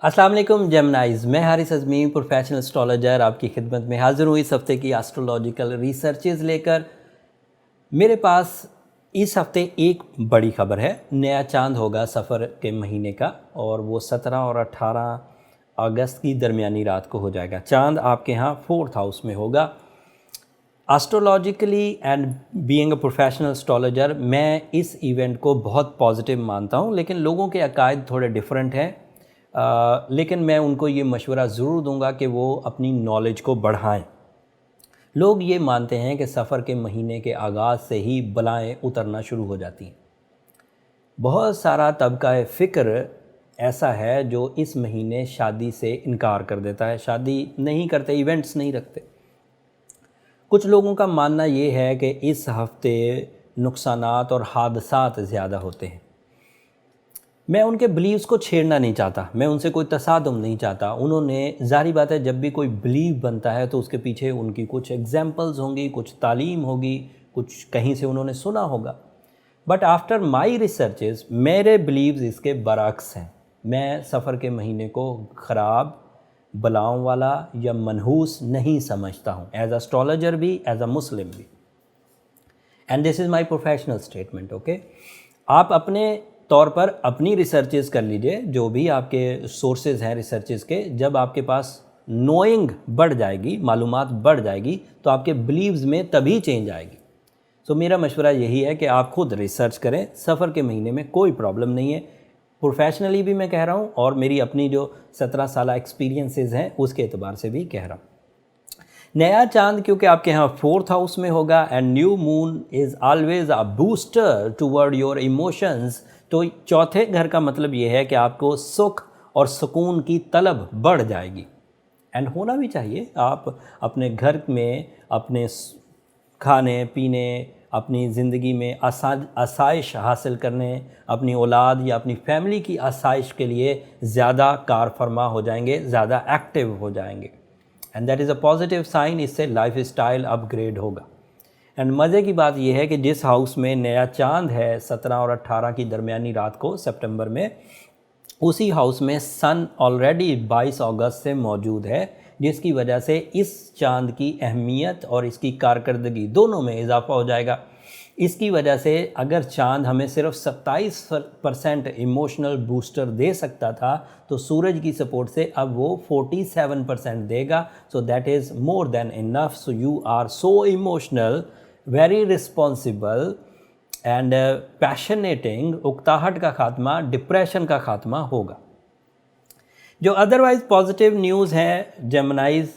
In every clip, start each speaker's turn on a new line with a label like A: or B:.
A: अस्सलाम वालेकुम जेमिनाइज़। मैं हारिस अज़मी प्रोफेशनल एस्ट्रोलॉजर आपकी खिदमत में हाज़िर हूँ इस हफ़्ते की एस्ट्रोलॉजिकल रिसर्चेज़ लेकर। मेरे पास इस हफ़्ते एक बड़ी ख़बर है। नया चांद होगा सफ़र के महीने का और वो 17 और 18 अगस्त की दरमियानी रात को हो जाएगा। चांद आपके यहाँ 4th हाउस में होगा। Astrologically and being a professional astrologer मैं इस इवेंट को बहुत पॉजिटिव मानता हूँ, लेकिन लोगों के अकायद थोड़े डिफरेंट हैं। लेकिन मैं उनको ये मशवरा ज़रूर दूंगा कि वो अपनी नॉलेज को बढ़ाएं। लोग ये मानते हैं कि सफ़र के महीने के आगाज़ से ही बलाएं उतरना शुरू हो जाती हैं। बहुत सारा तबका फ़िक्र ऐसा है जो इस महीने शादी से इनकार कर देता है, शादी नहीं करते, इवेंट्स नहीं रखते। कुछ लोगों का मानना ये है कि इस हफ़्ते नुकसानात और हादसात ज़्यादा होते हैं। मैं उनके बिलीव्स को छेड़ना नहीं चाहता, मैं उनसे कोई तसादुम नहीं चाहता। उन्होंने ज़ाहिर बात है, जब भी कोई बिलीव बनता है तो उसके पीछे उनकी कुछ एग्जाम्पल्स होंगी, कुछ तालीम होगी, कुछ कहीं से उन्होंने सुना होगा। बट आफ्टर माई रिसर्चेस मेरे बिलीव्स इसके बरअक्स हैं। मैं सफ़र के महीने को ख़राब, बलाओं वाला या मनहूस नहीं समझता हूँ, एज एस्ट्रोलॉजर भी, एज अ मुस्लिम भी। And this is my professional statement. Okay, आप अपने तौर पर अपनी रिसर्चेस कर लीजिए, जो भी आपके सोर्सेज हैं रिसर्चेस के। जब आपके पास नोइंग बढ़ जाएगी, मालूमात बढ़ जाएगी, तो आपके बिलीव्स में तभी चेंज आएगी। सो मेरा मशवरा यही है कि आप खुद रिसर्च करें। सफ़र के महीने में कोई प्रॉब्लम नहीं है, प्रोफेशनली भी मैं कह रहा हूँ और मेरी अपनी जो 17 साल एक्सपीरियंसेस हैं उसके एतबार से भी कह रहा हूँ। नया चांद क्योंकि आपके यहाँ 4th हाउस में होगा and new moon is always a booster toward your emotions. तो चौथे घर का मतलब ये है कि आपको सुख और सुकून की तलब बढ़ जाएगी, एंड होना भी चाहिए। आप अपने घर में अपने खाने पीने, अपनी ज़िंदगी में आसाइश हासिल करने, अपनी औलाद या अपनी फैमिली की आसाइश के लिए ज़्यादा कार फरमा हो जाएंगे, ज़्यादा एक्टिव हो जाएंगे, and that is a positive sign. इससे लाइफ स्टाइल अपग्रेड होगा। एंड मज़े की बात यह है कि जिस हाउस में नया चांद है 17 और 18 की दरमियानी रात को सितंबर में, उसी हाउस में सन ऑलरेडी 22 अगस्त से मौजूद है, जिसकी वजह से इस चांद की अहमियत और इसकी कारकर्दगी दोनों में इजाफा हो जाएगा। इसकी वजह से अगर चांद हमें सिर्फ 27% इमोशनल बूस्टर दे सकता था, तो सूरज की सपोर्ट से अब वो 47% देगा। So that is more than enough. So you are so emotional, very responsible and passionating. उकताहट का खात्मा, डिप्रेशन का खात्मा होगा। जो अदरवाइज़ पॉजिटिव न्यूज़ है जेमिनाइज़,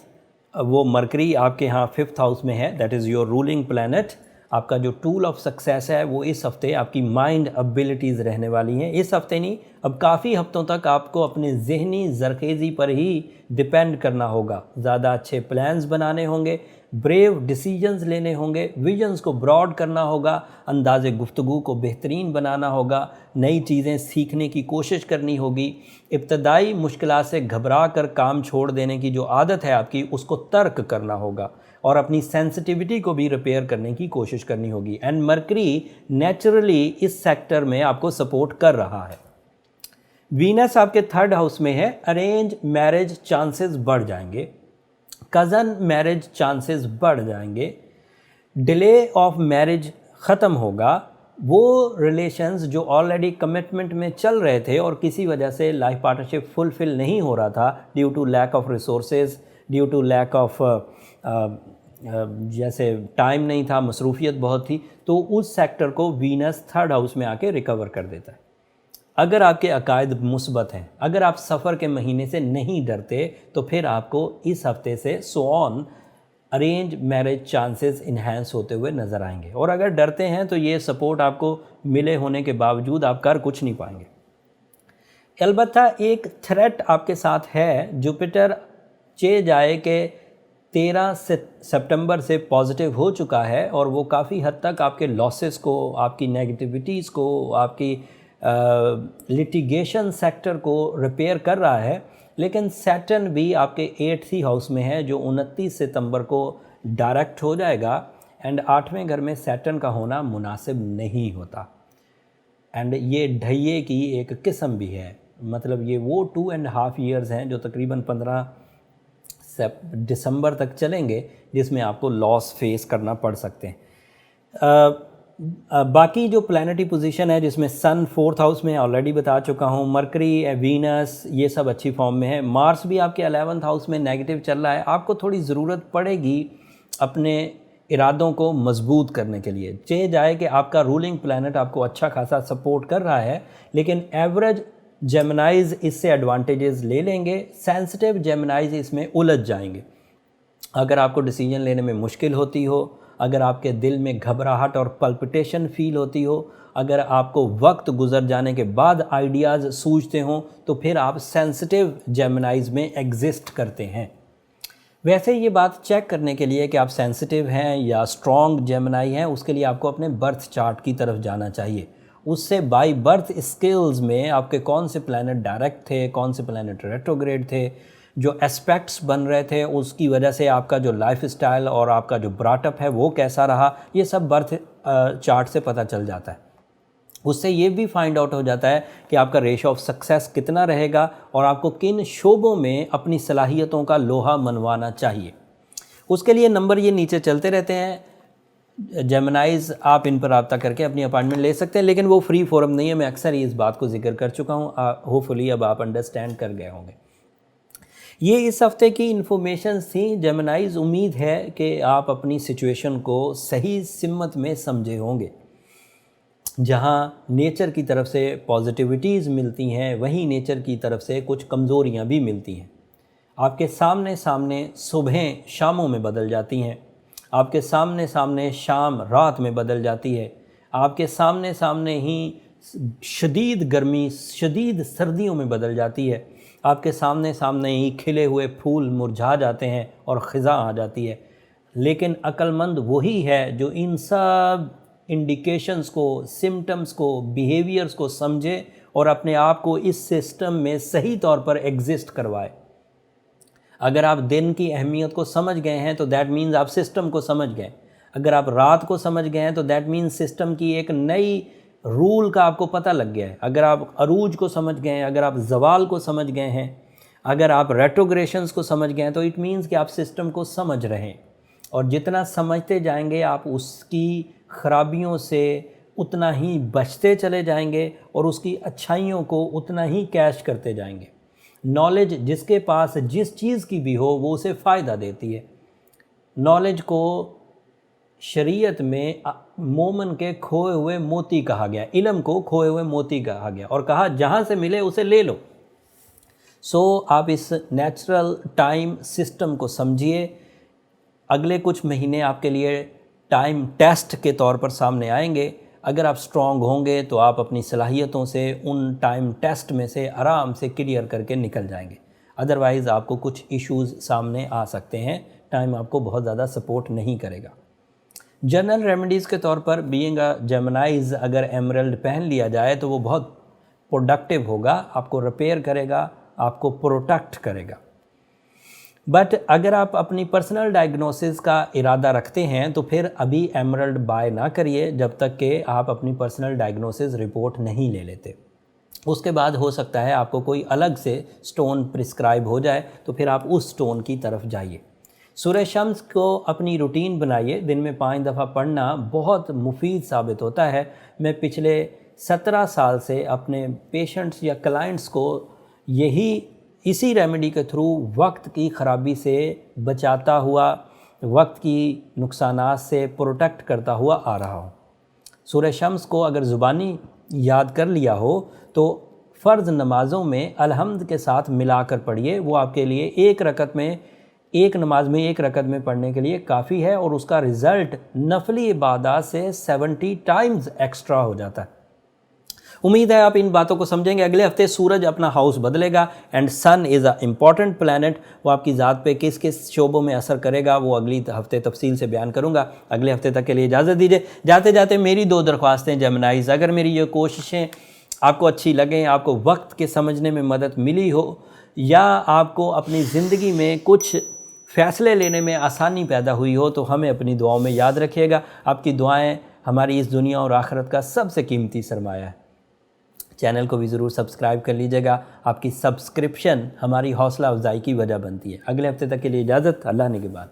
A: वो मरकरी आपके यहाँ 5th हाउस में है, that is your ruling planet. आपका जो टूल ऑफ सक्सेस है वो इस हफ्ते आपकी माइंड एबिलिटीज़ रहने वाली हैं। इस हफ्ते नहीं, अब काफ़ी हफ्तों तक आपको अपने ज़हनी ज़रखेज़ी पर ही डिपेंड करना होगा। ज़्यादा अच्छे प्लान्स बनाने होंगे, ब्रेव डिसीजंस लेने होंगे, विजन्स को ब्रॉड करना होगा, अंदाज़े गुफ्तगू को बेहतरीन बनाना होगा, नई चीज़ें सीखने की कोशिश करनी होगी। इब्तदाई मुश्किलात से घबरा कर काम छोड़ देने की जो आदत है आपकी, उसको तर्क करना होगा और अपनी सेंसिटिविटी को भी रिपेयर करने की कोशिश करनी होगी। एंड मरकरी नेचुरली इस सेक्टर में आपको सपोर्ट कर रहा है। वीनस आपके 3rd हाउस में है, अरेंज मैरिज चांसेस बढ़ जाएंगे, कज़न मैरिज चांसेस बढ़ जाएंगे, डिले ऑफ मैरिज ख़त्म होगा। वो रिलेशंस जो ऑलरेडी कमिटमेंट में चल रहे थे और किसी वजह से लाइफ पार्टनरशिप फुलफ़िल नहीं हो रहा था, due to lack of resources, due to lack of जैसे टाइम नहीं था, मसरूफियत बहुत थी, तो उस सेक्टर को वीनस 3rd हाउस में आके रिकवर कर देता है। अगर आपके अकायद मुस्बत हैं, अगर आप सफ़र के महीने से नहीं डरते, तो फिर आपको इस हफ्ते से so on arrange marriage chances enhance होते हुए नज़र आएंगे। और अगर डरते हैं तो ये सपोर्ट आपको मिले होने के बावजूद आप कर कुछ नहीं पाएंगे। अलबत्ता एक थ्रेट आपके साथ है। जुपिटर चे जाए के 13 सितंबर से पॉजिटिव हो चुका है और वो काफ़ी हद तक आपके लॉसेस को, आपकी नेगेटिविटीज़ को, आपकी लिटिगेशन सेक्टर को रिपेयर कर रहा है। लेकिन सैटर्न भी आपके 8th हाउस में है, जो 29 सितंबर को डायरेक्ट हो जाएगा। एंड 8वें घर में सैटर्न का होना मुनासिब नहीं होता, एंड ये ढैये की एक किस्म भी है। मतलब ये वो 2.5 ईयर्स हैं जो तकरीबन 15 दिसंबर तक चलेंगे, जिसमें आपको लॉस फेस करना पड़ सकते हैं। बाकी जो प्लैनेटरी पोजीशन है, जिसमें सन 4th हाउस में ऑलरेडी बता चुका हूँ, मरकरी, वीनस, ये सब अच्छी फॉर्म में है। मार्स भी आपके 11th हाउस में नेगेटिव चल रहा है। आपको थोड़ी ज़रूरत पड़ेगी अपने इरादों को मजबूत करने के लिए। चाहे जाए कि आपका रूलिंग प्लैनेट आपको अच्छा खासा सपोर्ट कर रहा है, लेकिन एवरेज जेमिनाइज इससे एडवांटेजेस ले लेंगे, सेंसिटिव जेमिनाइज इसमें उलझ जाएंगे। अगर आपको डिसीजन लेने में मुश्किल होती हो, अगर आपके दिल में घबराहट और पल्पिटेशन फील होती हो, अगर आपको वक्त गुजर जाने के बाद आइडियाज़ सूझते हों, तो फिर आप सेंसिटिव जेमिनाइज में एग्जिस्ट करते हैं। वैसे ये बात चेक करने के लिए कि आप सेंसिटिव हैं या स्ट्रॉन्ग जेमिनाई हैं, उसके लिए आपको अपने बर्थ चार्ट की तरफ जाना चाहिए। उससे बाय बर्थ स्किल्स में आपके कौन से प्लैनेट डायरेक्ट थे, कौन से प्लैनेट रेट्रोग्रेड थे, जो एस्पेक्ट्स बन रहे थे, उसकी वजह से आपका जो लाइफ स्टाइल और आपका जो ब्रॉटअप है वो कैसा रहा, ये सब बर्थ चार्ट से पता चल जाता है। उससे ये भी फाइंड आउट हो जाता है कि आपका रेशो ऑफ सक्सेस कितना रहेगा और आपको किन शोबों में अपनी सलाहियतों का लोहा मनवाना चाहिए। उसके लिए नंबर ये नीचे चलते रहते हैं। जेमिनाइज आप इन पर रब्ता करके अपनी अपॉइंटमेंट ले सकते हैं, लेकिन वो फ्री फोरम नहीं है। मैं अक्सर ही इस बात को जिक्र कर चुका हूँ, होपफुली अब आप अंडरस्टैंड कर गए होंगे। ये इस हफ्ते की इन्फॉर्मेशन थी। जेमिनाइज, उम्मीद है कि आप अपनी सिचुएशन को सही सिमत में समझे होंगे। जहाँ नेचर की तरफ से पॉजिटिविटीज़ मिलती हैं, वहीं नेचर की तरफ से कुछ कमज़ोरियाँ भी मिलती हैं। आपके सामने सामने सुबहें शामों में बदल जाती हैं, आपके सामने सामने शाम रात में बदल जाती है, आपके सामने सामने ही शदीद गर्मी शदीद सर्दियों में बदल जाती है, आपके सामने सामने ही खिले हुए फूल मुरझा जाते हैं और ख़िज़ा आ जाती है। लेकिन अक्लमंद वही है जो इन सब इंडिकेशंस को, सिम्टम्स को, बिहेवियर्स को समझे और अपने आप को इस सिस्टम में सही तौर पर एग्जिस्ट करवाए। अगर आप दिन की अहमियत को समझ गए हैं तो दैट मीन्स आप सिस्टम को समझ गए। अगर आप रात को समझ गए हैं तो दैट मीन्स सिस्टम की एक नई रूल का आपको पता लग गया है। अगर आप अरूज को समझ गए हैं, अगर आप जवाल को समझ गए हैं, अगर आप रेट्रोग्रेशंस को समझ गए हैं, तो इट मीन्स कि आप सिस्टम को समझ रहे हैं। और जितना समझते जाएंगे आप उसकी ख़राबियों से उतना ही बचते चले जाएंगे और उसकी अच्छाइयों को उतना ही कैश करते जाएंगे। नॉलेज जिसके पास जिस चीज़ की भी हो वो उसे फ़ायदा देती है। नॉलेज को शरीयत में मोमन के खोए हुए मोती कहा गया, इल्म को खोए हुए मोती कहा गया और कहा जहाँ से मिले उसे ले लो। सो आप इस नेचुरल टाइम सिस्टम को समझिए। अगले कुछ महीने आपके लिए टाइम टेस्ट के तौर पर सामने आएंगे। अगर आप स्ट्रॉन्ग होंगे तो आप अपनी सलाहियतों से उन टाइम टेस्ट में से आराम से क्लियर करके निकल जाएंगे। अदरवाइज़ आपको कुछ इश्यूज़ सामने आ सकते हैं। टाइम आपको बहुत ज़्यादा सपोर्ट नहीं करेगा। जनरल रेमेडीज़ के तौर पर बीइंग अ जेमिनाइज, अगर एमरल्ड पहन लिया जाए तो वो बहुत प्रोडक्टिव होगा, आपको रिपेयर करेगा, आपको प्रोटेक्ट करेगा। बट अगर आप अपनी पर्सनल डायग्नोसिस का इरादा रखते हैं तो फिर अभी एमरल्ड बाय ना करिए जब तक कि आप अपनी पर्सनल डायग्नोसिस रिपोर्ट नहीं ले लेते। उसके बाद हो सकता है आपको कोई अलग से स्टोन प्रिस्क्राइब हो जाए, तो फिर आप उस स्टोन की तरफ जाइए। सूरह शम्स को अपनी रूटीन बनाइए। दिन में 5 दफ़ा पढ़ना बहुत मुफीद साबित होता है। मैं पिछले 17 साल से अपने पेशेंट्स या क्लाइंट्स को इसी रेमेडी के थ्रू वक्त की ख़राबी से बचाता हुआ, वक्त की नुकसानात से प्रोटेक्ट करता हुआ आ रहा हूँ। सूरह शम्स को अगर ज़ुबानी याद कर लिया हो तो फ़र्ज़ नमाज़ों में अलहम्द के साथ मिलाकर पढ़िए। वो आपके लिए एक नमाज में एक रकत में पढ़ने के लिए काफ़ी है और उसका रिज़ल्ट नफली इबादत से 70 टाइम्स एक्स्ट्रा हो जाता है। उम्मीद है आप इन बातों को समझेंगे। अगले हफ्ते सूरज अपना हाउस बदलेगा and sun is a important planet. वो आपकी ज़ात पे किस किस शोबों में असर करेगा वो अगली हफ्ते तफसील से बयान करूंगा। अगले हफ्ते तक के लिए इजाज़त दीजिए। जाते जाते मेरी 2 दरख्वास्तें जेमिनाइज़, अगर मेरी ये कोशिशें आपको अच्छी लगें, आपको वक्त के समझने में मदद मिली हो या आपको अपनी ज़िंदगी में कुछ फ़ैसले लेने में आसानी पैदा हुई हो तो हमें अपनी दुआओं में याद रखिएगा। आपकी दुआएँ हमारी इस दुनिया और आखिरत का सबसे कीमती सरमाया है। चैनल को भी ज़रूर सब्सक्राइब कर लीजिएगा। आपकी सब्सक्रिप्शन हमारी हौसला अफजाई की वजह बनती है। अगले हफ्ते तक के लिए इजाज़त, अल्लाह ने के बाद।